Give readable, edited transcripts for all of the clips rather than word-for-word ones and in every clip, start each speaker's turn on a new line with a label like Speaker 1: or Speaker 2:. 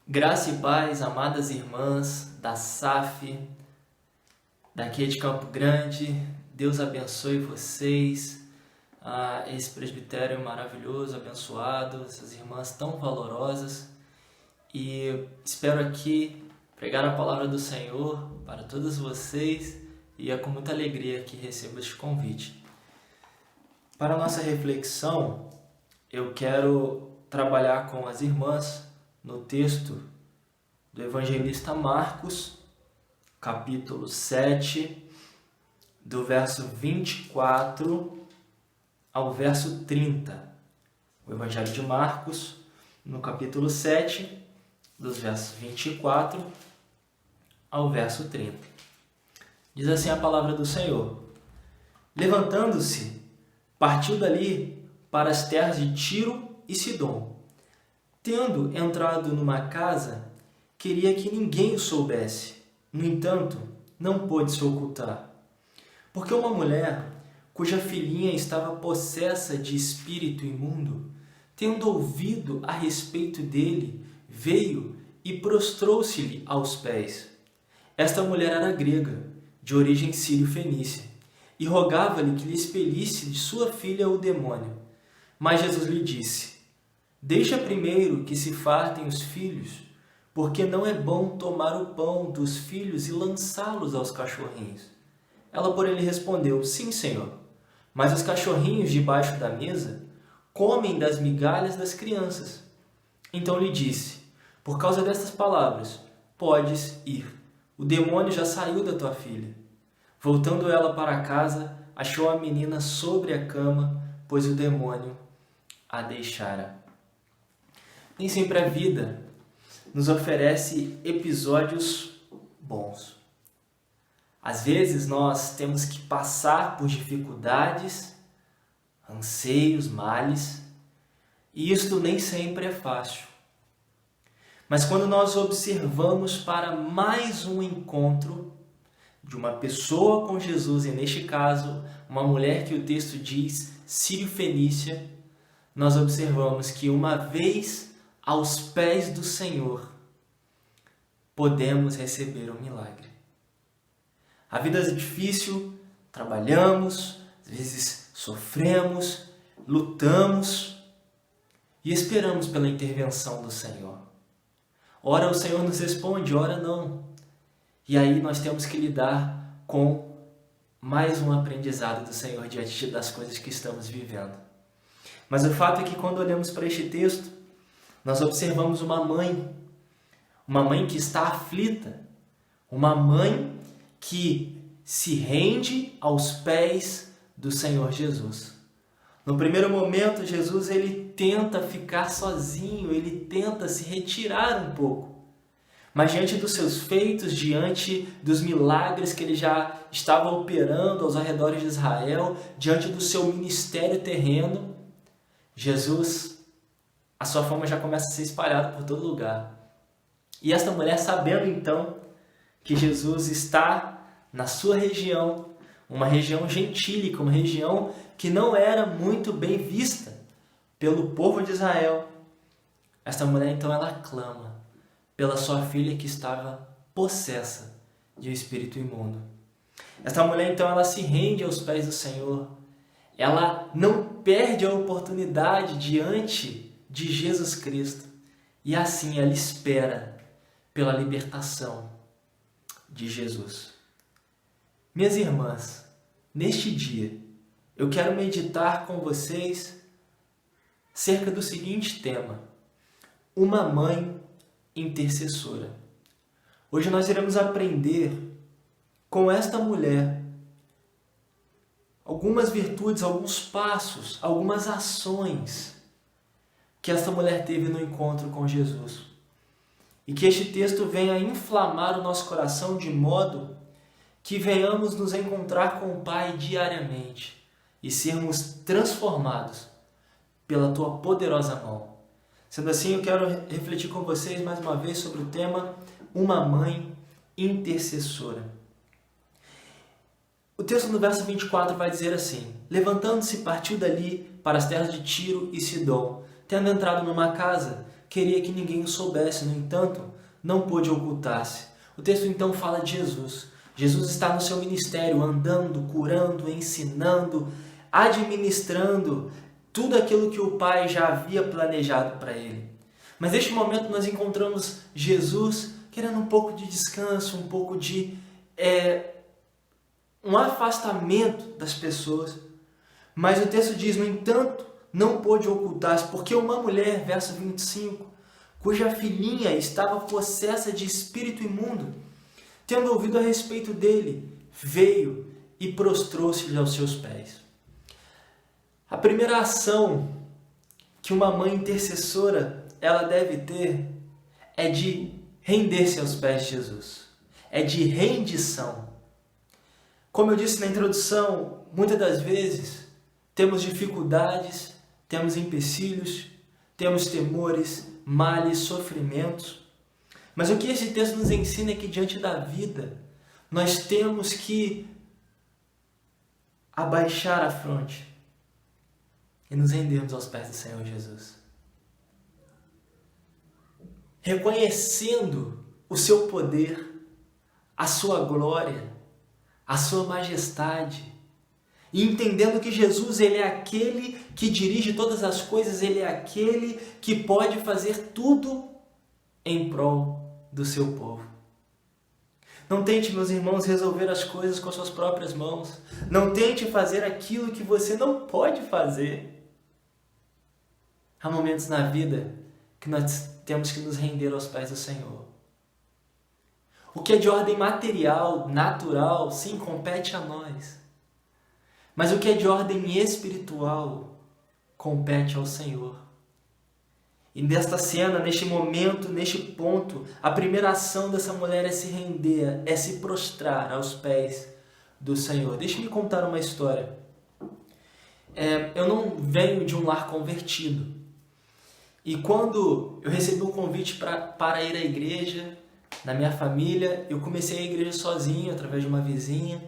Speaker 1: Graça e paz, amadas irmãs da SAF, daqui de Campo Grande. Deus abençoe vocês, esse presbitério maravilhoso, abençoado, essas irmãs tão valorosas. E espero aqui pregar a palavra do Senhor para todos vocês e é com muita alegria que recebo este convite. Para a nossa reflexão, eu quero trabalhar com as irmãs no texto do evangelista Marcos, capítulo 7, do verso 24 ao verso 30. O Evangelho de Marcos, no capítulo 7, dos versos 24 ao verso 30. Diz assim a palavra do Senhor: Levantando-se, partiu dali para as terras de Tiro e Sidom. Tendo entrado numa casa, queria que ninguém o soubesse. No entanto, não pôde se ocultar. Porque uma mulher, cuja filhinha estava possessa de espírito imundo, tendo ouvido a respeito dele, veio e prostrou-se-lhe aos pés. Esta mulher era grega, de origem sírio-fenícia, e rogava-lhe que lhe expelisse de sua filha o demônio. Mas Jesus lhe disse: Deixa primeiro que se fartem os filhos, porque não é bom tomar o pão dos filhos e lançá-los aos cachorrinhos. Ela, porém, lhe respondeu: Sim, Senhor, mas os cachorrinhos debaixo da mesa comem das migalhas das crianças. Então lhe disse: Por causa destas palavras, podes ir. O demônio já saiu da tua filha. Voltando ela para casa, achou a menina sobre a cama, pois o demônio a deixara. Nem sempre a vida nos oferece episódios bons. Às vezes nós temos que passar por dificuldades, anseios, males, e isto nem sempre é fácil. Mas quando nós observamos para mais um encontro de uma pessoa com Jesus, e neste caso, uma mulher que o texto diz sírio-fenícia, nós observamos que uma vez aos pés do Senhor, podemos receber um milagre. A vida é difícil, trabalhamos, às vezes sofremos, lutamos e esperamos pela intervenção do Senhor. Ora o Senhor nos responde, ora não. E aí nós temos que lidar com mais um aprendizado do Senhor diante das coisas que estamos vivendo. Mas o fato é que quando olhamos para este texto, nós observamos uma mãe que está aflita, uma mãe que se rende aos pés do Senhor Jesus. No primeiro momento, Jesus ele tenta ficar sozinho, ele tenta se retirar um pouco. Mas diante dos seus feitos, diante dos milagres que ele já estava operando aos arredores de Israel, diante do seu ministério terreno, Jesus, a sua fama já começa a ser espalhada por todo lugar. E esta mulher, sabendo então que Jesus está na sua região, uma região gentílica, uma região que não era muito bem vista pelo povo de Israel, esta mulher então ela clama pela sua filha que estava possessa de um espírito imundo. Esta mulher então ela se rende aos pés do Senhor. Ela não perde a oportunidade diante de Jesus Cristo. E assim ela espera pela libertação de Jesus. Minhas irmãs, neste dia, eu quero meditar com vocês acerca do seguinte tema: uma mãe intercessora. Hoje nós iremos aprender com esta mulher algumas virtudes, alguns passos, algumas ações que esta mulher teve no encontro com Jesus. E que este texto venha inflamar o nosso coração de modo que venhamos nos encontrar com o Pai diariamente e sermos transformados pela Tua poderosa mão. Sendo assim, eu quero refletir com vocês mais uma vez sobre o tema uma mãe intercessora. O texto no verso 24 vai dizer assim: Levantando-se, partiu dali para as terras de Tiro e Sidom, tendo entrado numa casa, queria que ninguém o soubesse, no entanto, não pôde ocultar-se. O texto então fala de Jesus. Jesus está no seu ministério, andando, curando, ensinando, administrando tudo aquilo que o Pai já havia planejado para ele. Mas neste momento nós encontramos Jesus querendo um pouco de descanso, um pouco de um afastamento das pessoas. Mas o texto diz, no entanto, não pôde ocultar-se, porque uma mulher, verso 25, cuja filhinha estava possessa de espírito imundo, tendo ouvido a respeito dele, veio e prostrou-se aos seus pés. A primeira ação que uma mãe intercessora ela deve ter é de render-se aos pés de Jesus. É de rendição. Como eu disse na introdução, muitas das vezes temos dificuldades, temos empecilhos, temos temores, males, sofrimentos. Mas o que esse texto nos ensina é que diante da vida, nós temos que abaixar a fronte e nos rendermos aos pés do Senhor Jesus. Reconhecendo o seu poder, a sua glória, a sua majestade, e entendendo que Jesus ele é aquele que dirige todas as coisas, ele é aquele que pode fazer tudo em prol do seu povo. Não tente, meus irmãos, resolver as coisas com as suas próprias mãos. Não tente fazer aquilo que você não pode fazer. Há momentos na vida que nós temos que nos render aos pés do Senhor. O que é de ordem material, natural, sim, compete a nós. Mas o que é de ordem espiritual, compete ao Senhor. E nesta cena, neste momento, neste ponto, a primeira ação dessa mulher é se render, é se prostrar aos pés do Senhor. Deixe-me contar uma história. Eu não venho de um lar convertido. E quando eu recebi um convite para ir à igreja, na minha família, eu comecei a igreja sozinho, através de uma vizinha.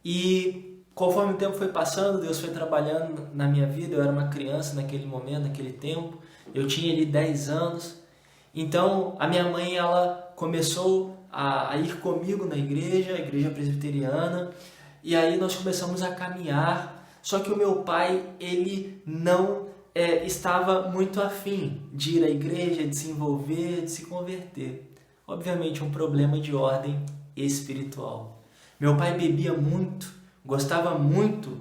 Speaker 1: E conforme o tempo foi passando, Deus foi trabalhando na minha vida. Eu era uma criança naquele momento, naquele tempo. Eu tinha ali 10 anos. Então, a minha mãe ela começou a ir comigo na igreja, a igreja presbiteriana. E aí nós começamos a caminhar. Só que o meu pai, ele não estava muito afim de ir à igreja, de se envolver, de se converter. Obviamente um problema de ordem espiritual. Meu pai bebia muito, gostava muito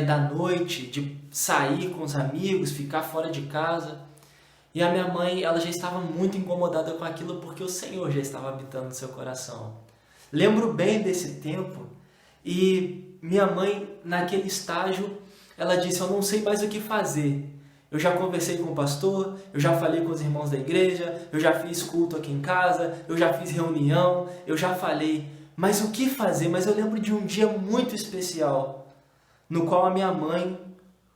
Speaker 1: da noite, de sair com os amigos, ficar fora de casa. E a minha mãe ela já estava muito incomodada com aquilo porque o Senhor já estava habitando no seu coração. Lembro bem desse tempo e minha mãe, naquele estágio, ela disse, eu não sei mais o que fazer. Eu já conversei com o pastor, eu já falei com os irmãos da igreja, eu já fiz culto aqui em casa, eu já fiz reunião, eu já falei. Mas o que fazer? Mas eu lembro de um dia muito especial, no qual a minha mãe,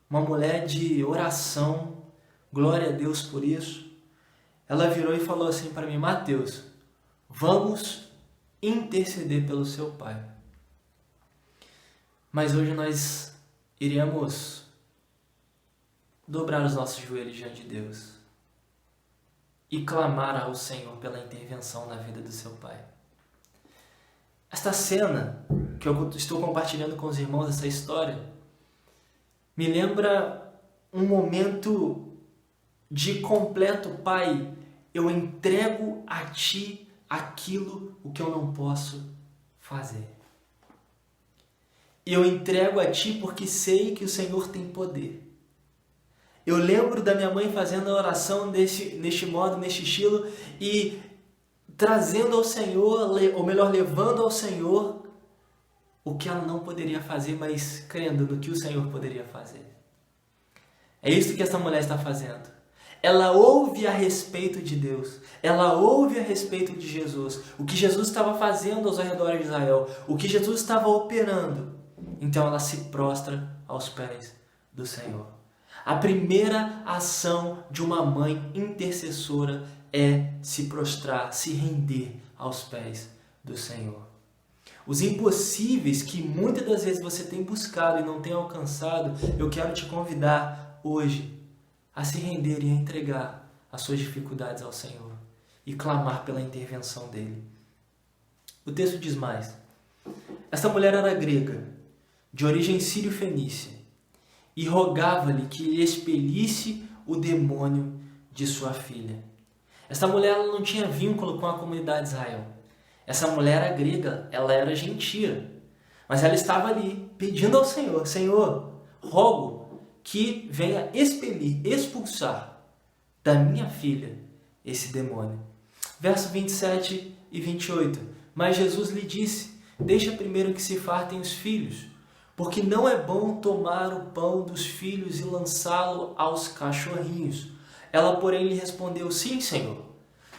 Speaker 1: uma mulher de oração, glória a Deus por isso, ela virou e falou assim para mim, Mateus, vamos interceder pelo seu pai. Mas hoje nós iremos dobrar os nossos joelhos diante de Deus e clamar ao Senhor pela intervenção na vida do seu pai. Esta cena que eu estou compartilhando com os irmãos, essa história, me lembra um momento de completo, Pai, eu entrego a Ti aquilo o que eu não posso fazer. Eu entrego a Ti porque sei que o Senhor tem poder. Eu lembro da minha mãe fazendo a oração neste modo, neste estilo, e trazendo ao Senhor, ou melhor, levando ao Senhor o que ela não poderia fazer, mas crendo no que o Senhor poderia fazer. É isso que essa mulher está fazendo. Ela ouve a respeito de Deus, ela ouve a respeito de Jesus, o que Jesus estava fazendo aos arredores de Israel, o que Jesus estava operando. Então ela se prostra aos pés do Senhor. A primeira ação de uma mãe intercessora é se prostrar, se render aos pés do Senhor. Os impossíveis que muitas das vezes você tem buscado e não tem alcançado, eu quero te convidar hoje a se render e a entregar as suas dificuldades ao Senhor e clamar pela intervenção dele. O texto diz mais: esta mulher era grega, de origem sírio-fenícia, e rogava-lhe que lhe expelisse o demônio de sua filha. Esta mulher ela não tinha vínculo com a comunidade de Israel. Essa mulher era grega, ela era gentia, mas ela estava ali pedindo ao Senhor: Senhor, rogo que venha expelir, expulsar da minha filha esse demônio. Verso 27 e 28. Mas Jesus lhe disse: deixa primeiro que se fartem os filhos, porque não é bom tomar o pão dos filhos e lançá-lo aos cachorrinhos. Ela, porém, lhe respondeu: sim, Senhor,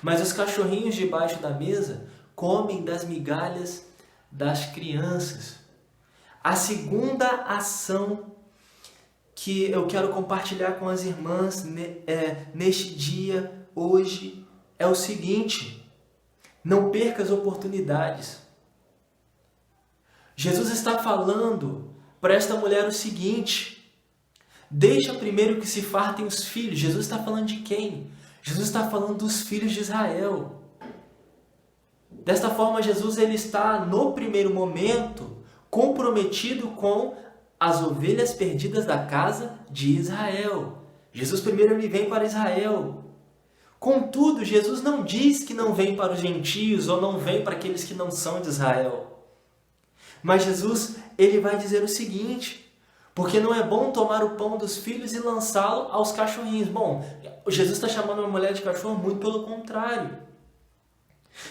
Speaker 1: mas os cachorrinhos debaixo da mesa comem das migalhas das crianças. A segunda ação que eu quero compartilhar com as irmãs neste dia, hoje, é o seguinte: não perca as oportunidades. Jesus está falando para esta mulher o seguinte: deixa primeiro que se fartem os filhos. Jesus está falando de quem? Jesus está falando dos filhos de Israel. Desta forma, Jesus ele está, no primeiro momento, comprometido com as ovelhas perdidas da casa de Israel. Jesus primeiro ele vem para Israel. Contudo, Jesus não diz que não vem para os gentios ou não vem para aqueles que não são de Israel. Mas Jesus ele vai dizer o seguinte: porque não é bom tomar o pão dos filhos e lançá-lo aos cachorrinhos. Bom, Jesus está chamando uma mulher de cachorro, muito pelo contrário.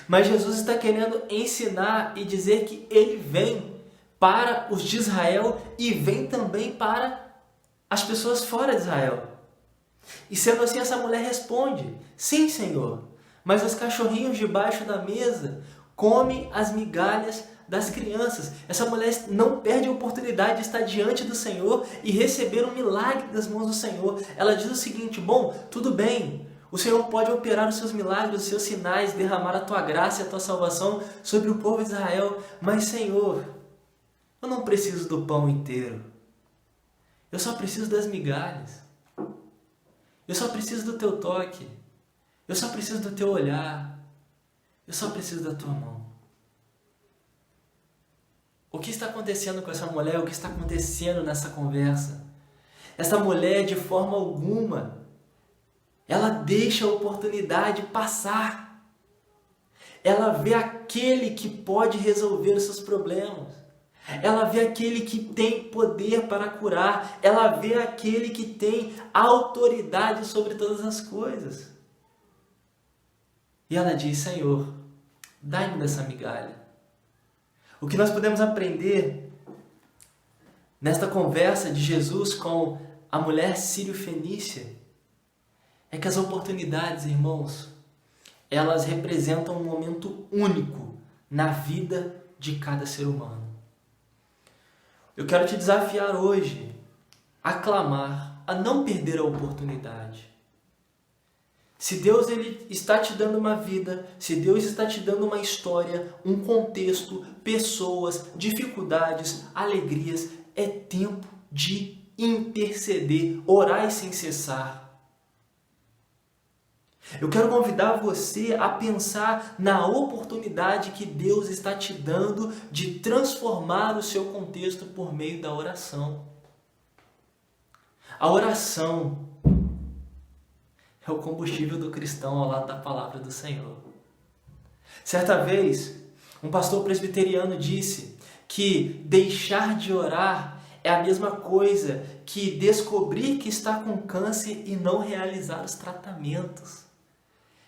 Speaker 1: Mas Jesus está querendo ensinar e dizer que ele vem para os de Israel e vem também para as pessoas fora de Israel. E sendo assim, essa mulher responde: sim, Senhor, mas os cachorrinhos debaixo da mesa comem as migalhas das crianças. Essa mulher não perde a oportunidade de estar diante do Senhor e receber um milagre das mãos do Senhor. Ela diz o seguinte: bom, tudo bem, o Senhor pode operar os seus milagres, os seus sinais, derramar a tua graça e a tua salvação sobre o povo de Israel, mas Senhor, eu não preciso do pão inteiro, eu só preciso das migalhas, eu só preciso do teu toque, eu só preciso do teu olhar, eu só preciso da tua mão. O que está acontecendo com essa mulher? O que está acontecendo nessa conversa? Essa mulher, de forma alguma, ela deixa a oportunidade passar. Ela vê aquele que pode resolver os seus problemas. Ela vê aquele que tem poder para curar. Ela vê aquele que tem autoridade sobre todas as coisas. E ela diz: Senhor, dai-me dessa migalha. O que nós podemos aprender nesta conversa de Jesus com a mulher sírio-fenícia é que as oportunidades, irmãos, elas representam um momento único na vida de cada ser humano. Eu quero te desafiar hoje a clamar, a não perder a oportunidade. Se Deus ele está te dando uma vida, se Deus está te dando uma história, um contexto, pessoas, dificuldades, alegrias, é tempo de interceder, orar sem cessar. Eu quero convidar você a pensar na oportunidade que Deus está te dando de transformar o seu contexto por meio da oração. A oração é o combustível do cristão ao lado da palavra do Senhor. Certa vez, um pastor presbiteriano disse que deixar de orar é a mesma coisa que descobrir que está com câncer e não realizar os tratamentos.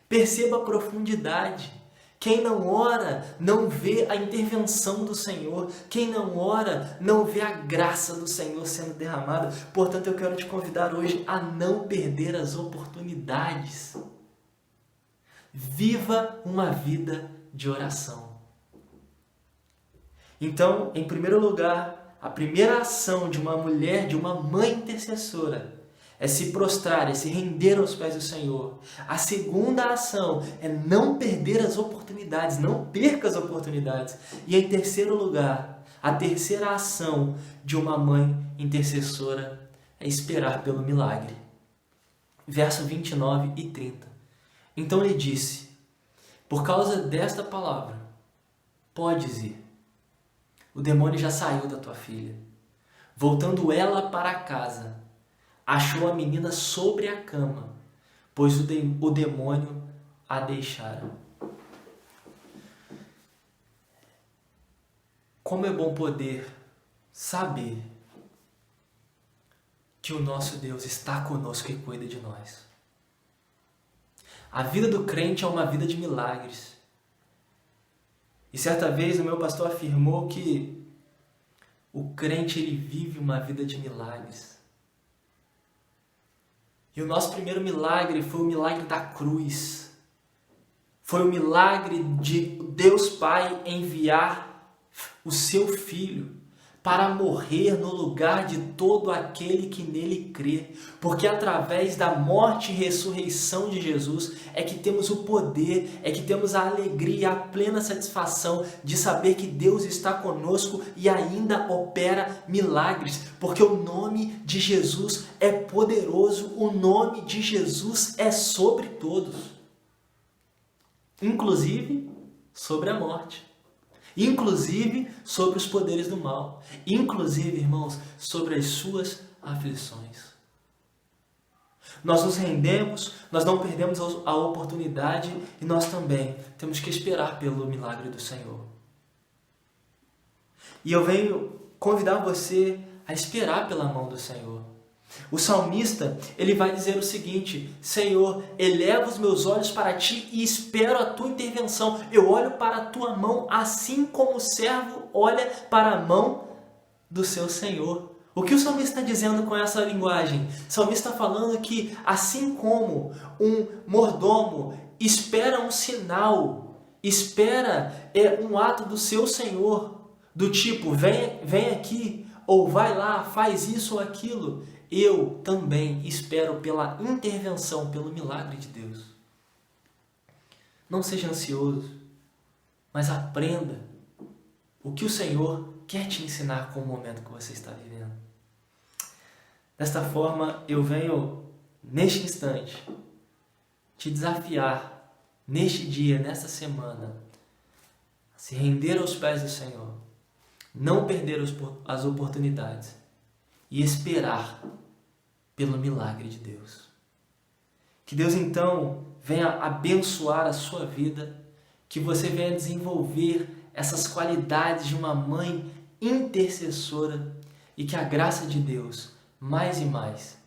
Speaker 1: Perceba a profundidade. Quem não ora não vê a intervenção do Senhor. Quem não ora não vê a graça do Senhor sendo derramada. Portanto, eu quero te convidar hoje a não perder as oportunidades. Viva uma vida de oração. Então, em primeiro lugar, a primeira ação de uma mulher, de uma mãe intercessora, é se prostrar, é se render aos pés do Senhor. A segunda ação é não perder as oportunidades, não perca as oportunidades. E em terceiro lugar, a terceira ação de uma mãe intercessora é esperar pelo milagre. verso 29 e 30. Então lhe disse: por causa desta palavra, podes ir. O demônio já saiu da tua filha. Voltando ela para casa, achou a menina sobre a cama, pois o demônio a deixara. Como é bom poder saber que o nosso Deus está conosco e cuida de nós. A vida do crente é uma vida de milagres. E certa vez o meu pastor afirmou que o crente ele vive uma vida de milagres. E o nosso primeiro milagre foi o milagre da cruz. Foi o milagre de Deus Pai enviar o seu Filho para morrer no lugar de todo aquele que nele crê. Porque através da morte e ressurreição de Jesus é que temos o poder, é que temos a alegria, a plena satisfação de saber que Deus está conosco e ainda opera milagres. Porque o nome de Jesus é poderoso, o nome de Jesus é sobre todos. Inclusive sobre a morte. Inclusive sobre os poderes do mal. Inclusive, irmãos, sobre as suas aflições. Nós nos rendemos, nós não perdemos a oportunidade e nós também temos que esperar pelo milagre do Senhor. E eu venho convidar você a esperar pela mão do Senhor. O salmista, ele vai dizer o seguinte: Senhor, eleva os meus olhos para ti e espero a tua intervenção. Eu olho para a tua mão assim como o servo olha para a mão do seu Senhor. O que o salmista está dizendo com essa linguagem? O salmista está falando que assim como um mordomo espera um sinal, espera um ato do seu Senhor, do tipo, vem aqui, ou vai lá, faz isso ou aquilo, eu também espero pela intervenção, pelo milagre de Deus. Não seja ansioso, mas aprenda o que o Senhor quer te ensinar com o momento que você está vivendo. Desta forma, eu venho, neste instante, te desafiar, neste dia, nesta semana, a se render aos pés do Senhor, não perder as oportunidades e esperar pelo milagre de Deus. Que Deus então venha abençoar a sua vida, que você venha desenvolver essas qualidades de uma mãe intercessora e que a graça de Deus, mais e mais,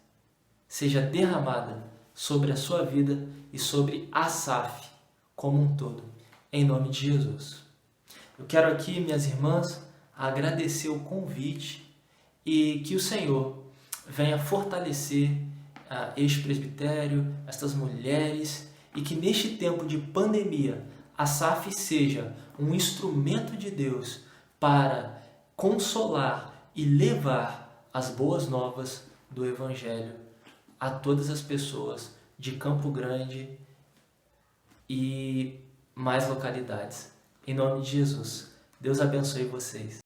Speaker 1: seja derramada sobre a sua vida e sobre a SAF como um todo, em nome de Jesus. Eu quero aqui, minhas irmãs, agradecer o convite e que o Senhor venha fortalecer este presbitério, estas mulheres, e que neste tempo de pandemia a SAF seja um instrumento de Deus para consolar e levar as boas novas do Evangelho a todas as pessoas de Campo Grande e mais localidades. Em nome de Jesus, Deus abençoe vocês.